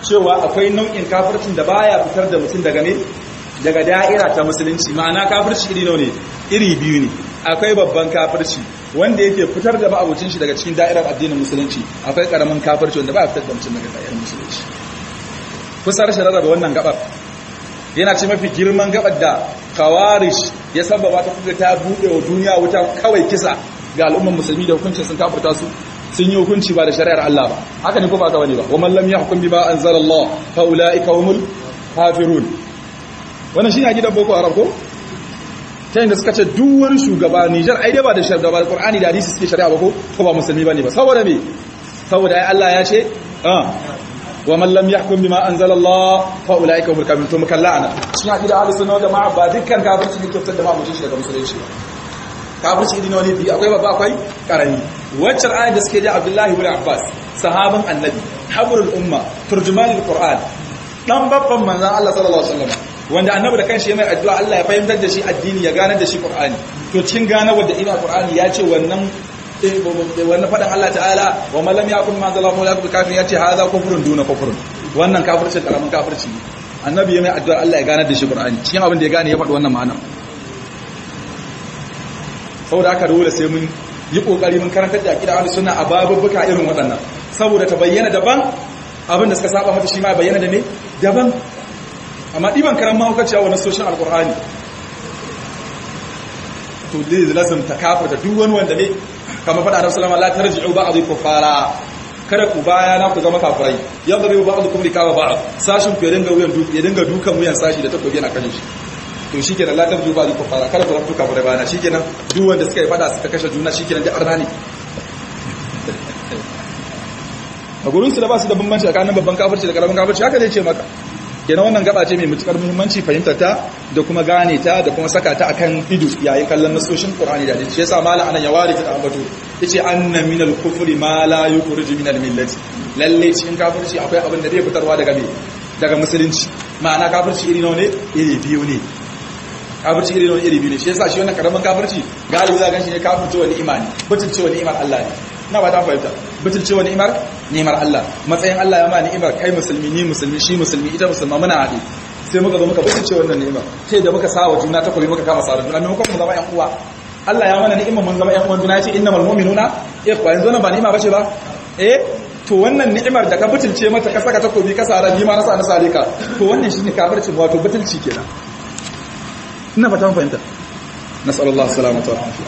cewa akwai nau'in kafircin da baya fitar da mutum daga da'ira ta musulunci. Ma'ana kafirci iri nawa ne? Iri biyu ne. Akwai babban kafirci wanda yake fitar da ma'abucin shi daga cikin da'irar addinin musulunci, akwai karamin kafirci wanda baya fitar da mutum daga da'irar musulunci. Kusa rashin rarraba wannan gabar yana ce mafi girman gabar da kawarish ya sababa ta kuka ta buɗe wa duniya wuta kawai kisa ga al'umman musulmi da hukuncin sun kafirta su, sun yi hukunci ba da shari'ar Allah ba. Haka ne ko ba ka bane ba? Wa man lam yahkum bima anzalallah fa ulaika humul kafirun. Wannan shine gidan Boko Haram ko? Ta yanda suka ce duk wani shugaba Niger ai dai ba da shugaba da Qur'ani da hadisi suke shari'a ba ko ba musulmi bane ba. Saboda me? Saboda ai Allah ya ce wa man lam yahkum bima anzalallah fa ulaika humul kafirun. To mukallana shi ya da ahlus sunna wal jamaa ba dukkan kafirci ne ke fitar da ma'amucin shi daga musulunci ba. Kafirci idin wani bi akwai babba akwai karami. Wacce ayat da suke da Abdullahi ibn Abbas sahaban annabi habrul umma turjumanul qur'an dan babban manzon Allah sallallahu alaihi wasallam wanda annabi da kanshi ya mai addu'a Allah ya fahimtar da shi addini ya ganar da shi qur'ani. To cin gane wanda ina qur'ani ya ce wannan fadan Allah ta'ala wa man lam yakun ma zalama la yakun kafir ya ce hadha kufrun duna kufrun. Wannan kafirci karamin kafirci annabi ya mai addu'a Allah ya ganar da shi qur'ani. Cikin abin da ya gane ya faɗi wannan ma'ana. Saboda haka dole sai mun yi kokari mun karantar da aqida ahlus sunna a babubbuka irin waɗannan saboda ta bayyana daban abin da suka saba mata shi ma bayyana da me daban. Amma diban karan mahaukaciya wa nasoshin alqur'ani to dai lazim ta kafirta duk wani wanda ne kamar faɗa da sallama la tarji'u ba'dhi kufara, kada ku baya na ku zama kafirai yadribu ba'dukum rikaba ba'd, sashin ku ya dinga dukan wuyan sashi da takobi yana kashe shi. To shikenan la tarji'u ba'dhi kufara, kada ku zama kafirai bana shikenan duk wanda suka yi fada suka kashe juna shikenan da arna ne. A gurin su da ba su da bambanci tsakanin babban kafirci da karamin kafirci haka zai ce maka. Kenan wannan gaba ce mai mutukar muhimmanci fahimtar ta da kuma gane ta da kuma saka ta akan ido yayin kallon nasoshin Qur'ani da hadisi. Shi yasa malam anan ya ware ta ambato yace anna minal kufri ma la yukhriju minal millati. Lalle cikin kafirci akwai abin da zai fitarwa daga musulunci. Ma'ana kafirci iri nawa ne? Iri biyu ne. Kafirci iri nawa iri biyu ne. Shi yasa shi wannan karamin kafirci galibi za ga shi ne kafirci wani imani, butulci wani imar Allah ne. Na ba ta fahimta butulce wa ni'imar Allah, matsayin Allah ya ma ni'imar kai musulmi ni musulmi shi musulmi ita musulma muna haɗe sai muka zo muka butulce wannan ni'imar sai da muka sawa juna ta kuri muka kama sa juna maimakon mu zama ƴan uwa. Allah ya mana ni'imar mun zama ƴan uwan juna yace innamal mu'minuna ikhwa. Yanzu nan ba ni'ima bace ba to wannan ni'imar da ka butulce mata ka saka takobi ka sara ni ma na sa na sare ka to wannan shine kafirci wato butulci kenan. Ina fata mun fahimta. Nas'alullahu salamata wa afiya.